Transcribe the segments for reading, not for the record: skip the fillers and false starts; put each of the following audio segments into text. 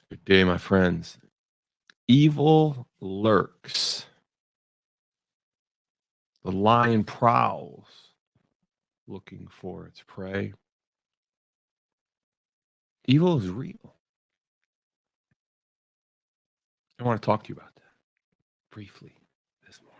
Good day, my friends. Evil lurks. The lion prowls, looking for its prey. Evil is real. I want to talk to you about that briefly this morning.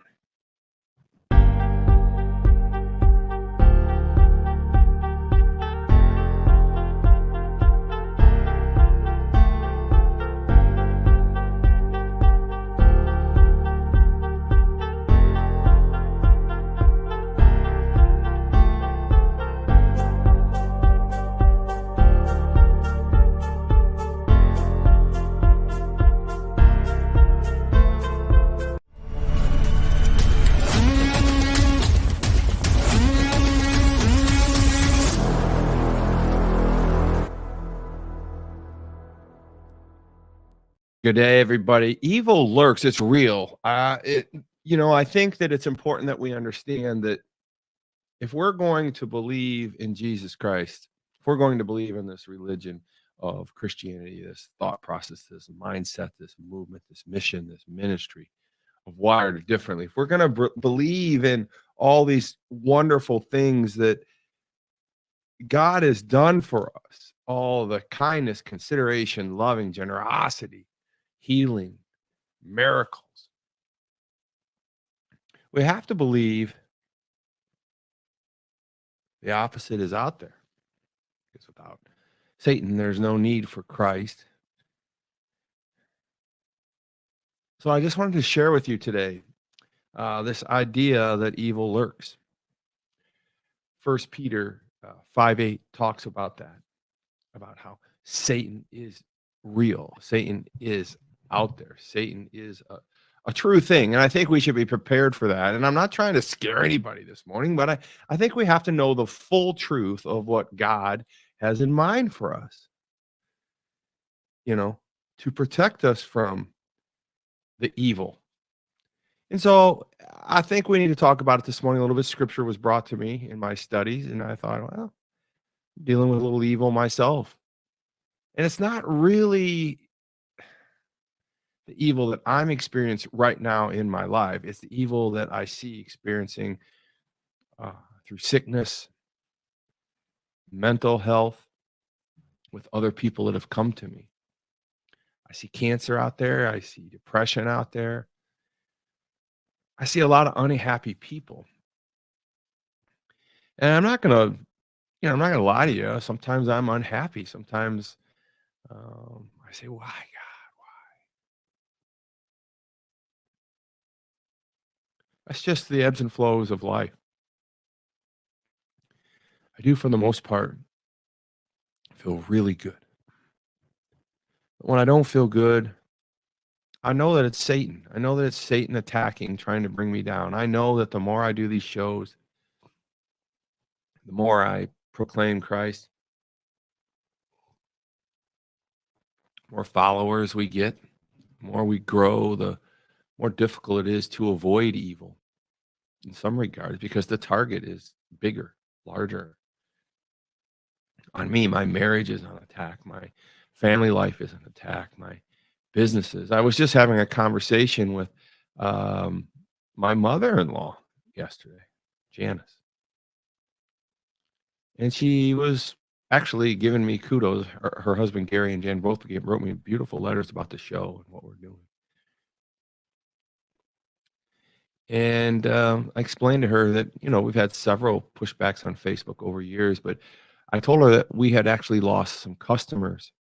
Good day, everybody. Evil lurks. It's real. I think that it's important that we understand that if we're going to believe in Jesus Christ, if we're going to believe in this religion of Christianity, this thought process, this mindset, this movement, this mission, this ministry of wired differently, if we're going to believe in all these wonderful things that God has done for us, all the kindness, consideration, loving, generosity, healing, miracles, we have to believe the opposite is out there. Because without Satan, there's no need for Christ. So I just wanted to share with you today this idea that evil lurks. First Peter 5:8 talks about that, about how Satan is real. Satan is out there. Satan is a true thing. And I think we should be prepared for that. And I'm not trying to scare anybody this morning, but I think we have to know the full truth of what God has in mind for us, to protect us from the evil. And so I think we need to talk about it this morning a little bit. Scripture was brought to me in my studies, and I thought, well, I'm dealing with a little evil myself. And it's not really the evil that I'm experiencing right now in my life. It's the evil that I see experiencing through sickness, mental health, with other people that have come to me. I see cancer out there. I see depression out there. I see a lot of unhappy people. And I'm not gonna lie to you. Sometimes I'm unhappy. Sometimes I say, "Why, God? Why?" That's just the ebbs and flows of life. I do, for the most part, feel really good. But when I don't feel good, I know that it's Satan. I know that it's Satan attacking, trying to bring me down. I know that the more I do these shows, the more I proclaim Christ, more followers we get, the more we grow, the more difficult it is to avoid evil in some regards because the target is bigger, larger. On me, my marriage is on attack. My family life is on attack. My businesses. I was just having a conversation with my mother-in-law yesterday, Janice, and she was actually giving me kudos. Her husband Gary and Jan both wrote me beautiful letters about the show and what we're doing. And I explained to her that we've had several pushbacks on Facebook over years, but I told her that we had actually lost some customers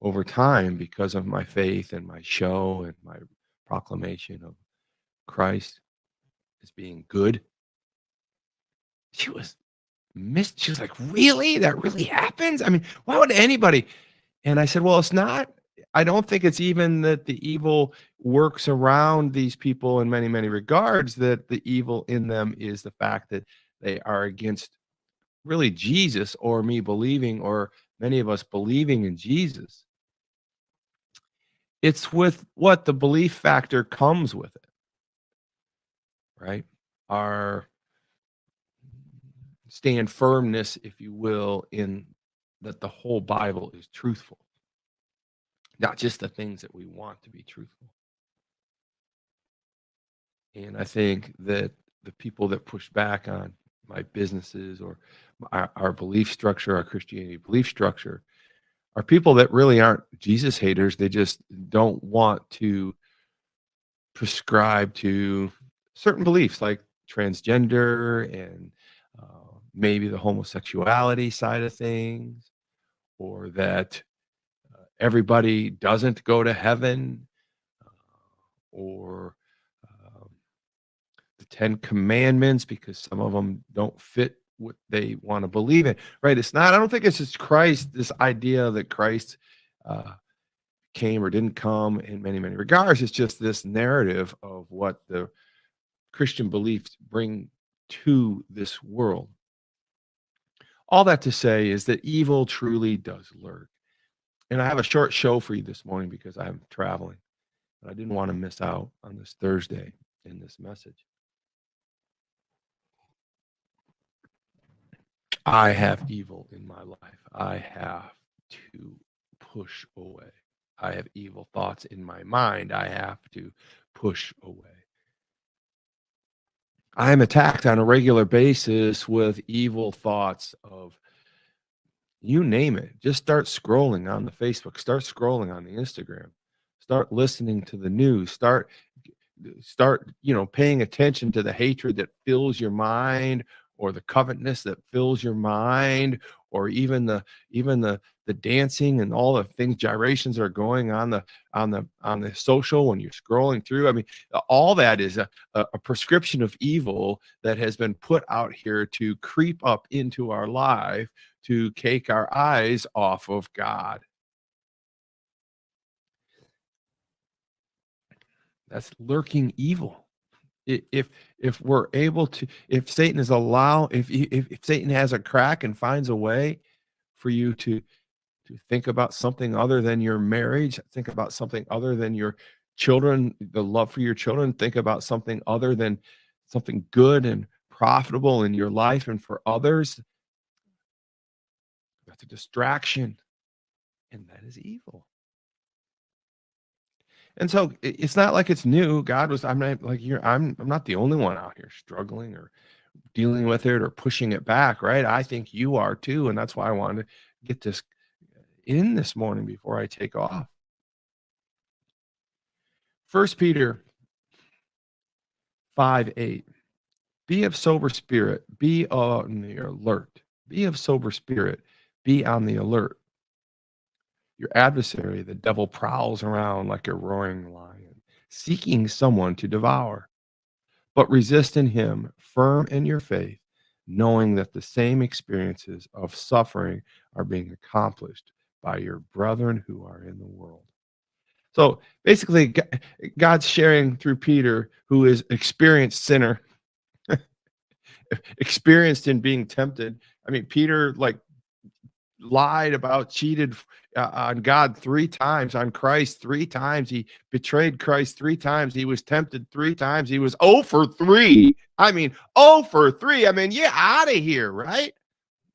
over time because of my faith and my show and my proclamation of Christ as being good. She was She was like, "Really? That really happens? I mean, why would anybody?" And I said, "Well, it's not. I don't think it's even that the evil works around these people in many, many regards, that the evil in them is the fact that they are against really Jesus or me believing or many of us believing in Jesus. It's with what the belief factor comes with it, right? Our stand firmness, if you will, in that the whole Bible is truthful. not just the things that we want to be truthful. And I think that the people that push back on my businesses or our belief structure, our Christianity belief structure, are people that really aren't Jesus haters. They just don't want to prescribe to certain beliefs like transgender and maybe the homosexuality side of things, or that everybody doesn't go to heaven, or um, the 10 commandments because some of them don't fit what they want to believe in, right? It's not, I don't think it's just Christ, this idea that Christ uh, came or didn't come in many, many regards. It's just this narrative of what the Christian beliefs bring to this world. All that to say is that evil truly does lurk. And I have a short show for you this morning because I'm traveling, but I didn't want to miss out on this Thursday in this message. I have evil in my life. I have to push away. I have evil thoughts in my mind. I have to push away. I am attacked on a regular basis with evil thoughts of you name it. Just start scrolling on the Facebook, start scrolling on the Instagram, start listening to the news, start paying attention to the hatred that fills your mind, or the covetousness that fills your mind, or even the dancing and all the things, gyrations are going on the social when you're scrolling through. I mean, all that is a prescription of evil that has been put out here to creep up into our life, to take our eyes off of God. That's lurking evil. If we're able to, if Satan is allow if Satan has a crack and finds a way for you to think about something other than your marriage, think about something other than your children, the love for your children, think about something other than something good and profitable in your life and for others, that's a distraction, and that is evil. And so it's not like it's new. God was, I'm not like you're, I'm not the only one out here struggling or dealing with it or pushing it back, right? I think you are too. And that's why I wanted to get this in this morning before I take off. First Peter 5:8. Be of sober spirit, be on the alert. Be of sober spirit, be on the alert. Your adversary, the devil, prowls around like a roaring lion, seeking someone to devour. But resist in him, firm in your faith, knowing that the same experiences of suffering are being accomplished by your brethren who are in the world. So basically, God's sharing through Peter, who is experienced sinner, experienced in being tempted. I mean, Peter like lied about, cheated on God 3 times, on Christ 3 times. He betrayed Christ 3 times. He was tempted 3 times. He was 0 for 3. I mean, 0 for 3. I mean, yeah, out of here, right?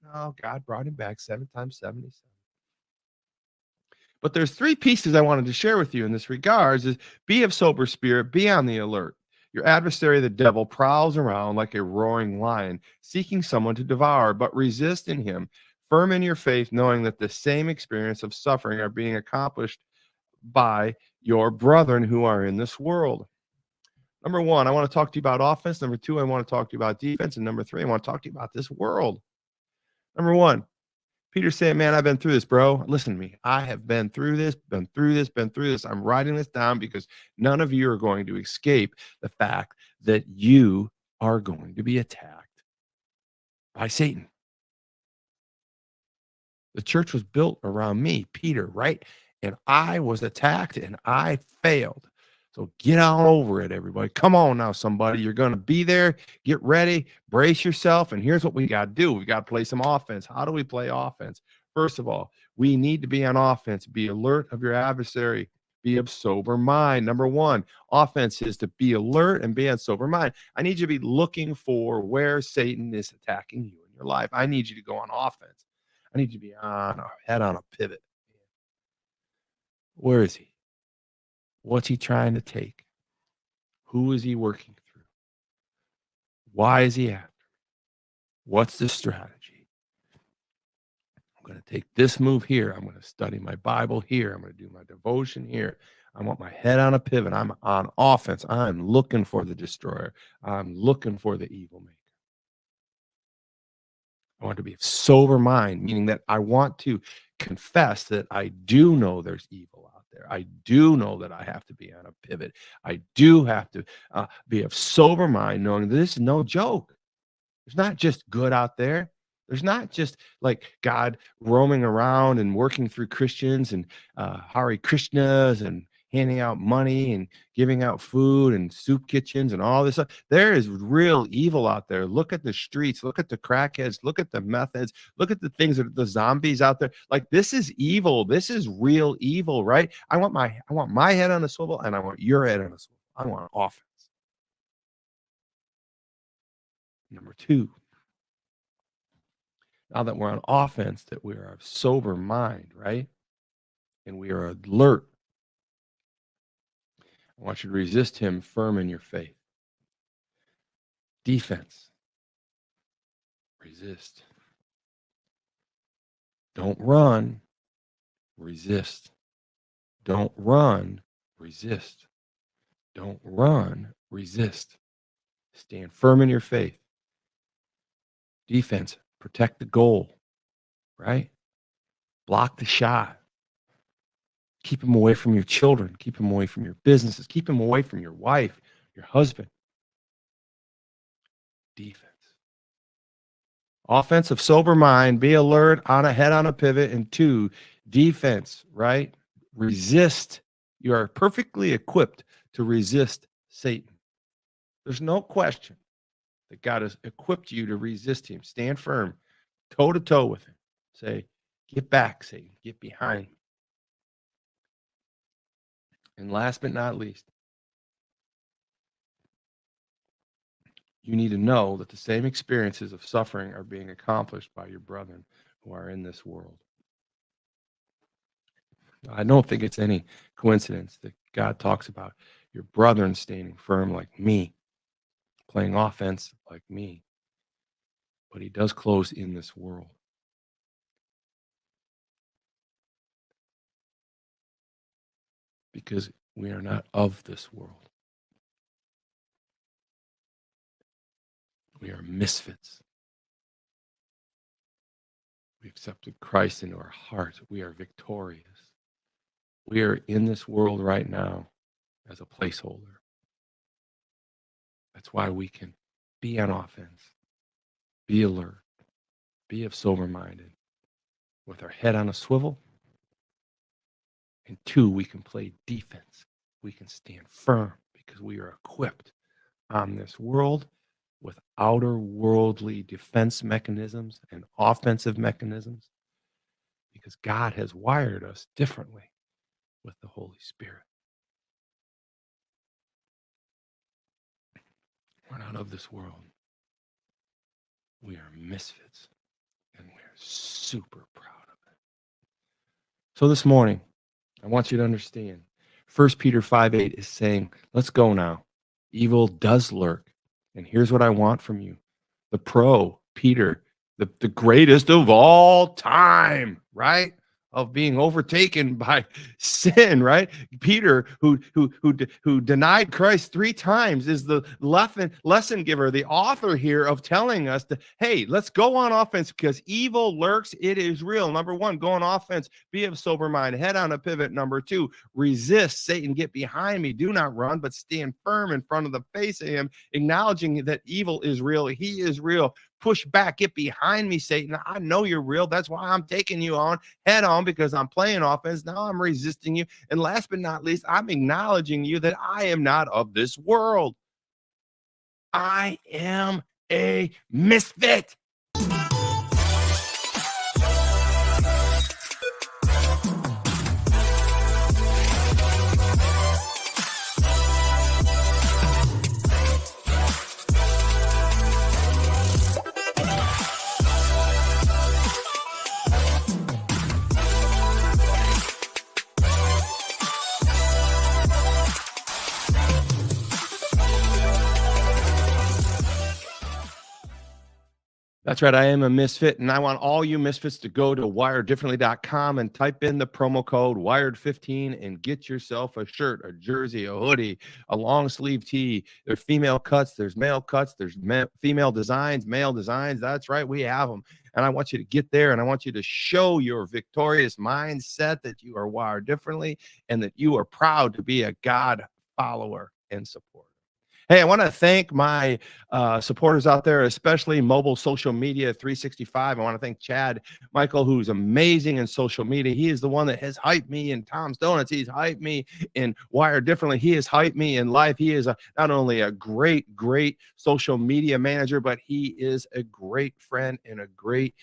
No, God brought him back 7 times 77. But there's 3 pieces I wanted to share with you in this regards is be of sober spirit, be on the alert. Your adversary, the devil, prowls around like a roaring lion, seeking someone to devour, but resist in him, firm in your faith, knowing that the same experience of suffering are being accomplished by your brethren who are in this world. Number one, I want to talk to you about offense. Number two, I want to talk to you about defense. And number three, I want to talk to you about this world. Number one, Peter said, man, I've been through this, bro. Listen to me. I have been through this, been through this, been through this. I'm writing this down because none of you are going to escape the fact that you are going to be attacked by Satan. The church was built around me, Peter, right? And I was attacked and I failed. So get on over it, everybody. Come on now, somebody. You're going to be there. Get ready, brace yourself. And here's what we got to do, we got to play some offense. How do we play offense? First of all, we need to be on offense. Be alert of your adversary. Be of sober mind. Number one, offense is to be alert and be on sober mind. I need you to be looking for where Satan is attacking you in your life. I need you to go on offense. I need you to be on a head on a pivot. Where is he? What's he trying to take? Who is he working through? Why is he after? What's the strategy? I'm going to take this move here. I'm going to study my Bible here. I'm going to do my devotion here. I want my head on a pivot. I'm on offense. I'm looking for the destroyer. I'm looking for the evil maker. I want to be of sober mind, meaning that I want to confess that I do know there's evil out there. I do know that I have to be on a pivot. I do have to be of sober mind, knowing that this is no joke. There's not just good out there. There's not just like God roaming around and working through Christians and Hare Krishnas and handing out money and giving out food and soup kitchens and all this stuff. There is real evil out there. Look at the streets. Look at the crackheads. Look at the meth heads. Look at the things that the zombies out there. Like, this is evil. This is real evil, right? I want my head on a swivel, and I want your head on a swivel. I want offense. Number two, now that we're on offense, that we are of sober mind, right? And we are alert. I want you to resist him firm in your faith. Defense. Resist. Don't run. Resist. Don't run. Resist. Don't run. Resist. Stand firm in your faith. Defense. Protect the goal, right? Block the shot. Keep him away from your children. Keep him away from your businesses. Keep him away from your wife, your husband. Defense. Offensive, sober mind, be alert, on a head on a pivot. And two, defense, right? Resist. You are perfectly equipped to resist Satan. There's no question that God has equipped you to resist him. Stand firm, toe to toe with him. Say, get back, Satan. Get behind me. And last but not least, you need to know that the same experiences of suffering are being accomplished by your brethren who are in this world. I don't think it's any coincidence that God talks about your brethren standing firm like me, playing offense like me. But he does close in this world. Because we are not of this world. We are misfits. We accepted Christ into our heart. We are victorious. We are in this world right now as a placeholder. That's why we can be on offense, be alert, be of sober-minded, with our head on a swivel. And two, we can play defense. We can stand firm because we are equipped on this world with outer worldly defense mechanisms and offensive mechanisms, because God has wired us differently with the Holy Spirit. We're not of this world. We are misfits, and we are super proud of it. So this morning, I want you to understand, 1 Peter 5:8 is saying, let's go now. Evil does lurk. And here's what I want from you. The pro, Peter, the greatest of all time, right? Of being overtaken by sin, right? Peter, who denied Christ 3 times, is the lesson giver, the author here of telling us that, hey, let's go on offense because evil lurks. It is real. Number 1, go on offense. Be of sober mind. Head on a pivot. Number 2, resist Satan. Get behind me. Do not run, but stand firm in front of the face of him, acknowledging that evil is real. He is real. Push back. Get behind me, Satan. I know you're real. That's why I'm taking you on head on, because I'm playing offense. Now I'm resisting you. And last but not least, I'm acknowledging you that I am not of this world. I am a misfit. That's right. I am a misfit, and I want all you misfits to go to wiredifferently.com and type in the promo code wired15 and get yourself a shirt, a jersey, a hoodie, a long sleeve tee. There's female cuts, there's male cuts, there's female designs, male designs. That's right. We have them. And I want you to get there and I want you to show your victorious mindset that you are wired differently and that you are proud to be a God follower and supporter. Hey, I want to thank my supporters out there, especially mobile social media 365. I want to thank Chad Michael, who's amazing in social media. He is the one that has hyped me in Tom's Donuts. He's hyped me in Wired Differently. He has hyped me in life. He is not only a great social media manager, but he is a great friend and a great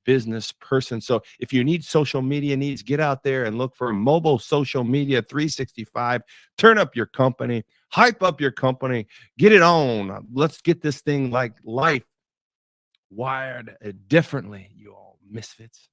business person. So if you need social media needs, get out there and look for mobile social media 365. Turn up your company, hype up your company, get it on. Let's get this thing like life wired differently, you all misfits.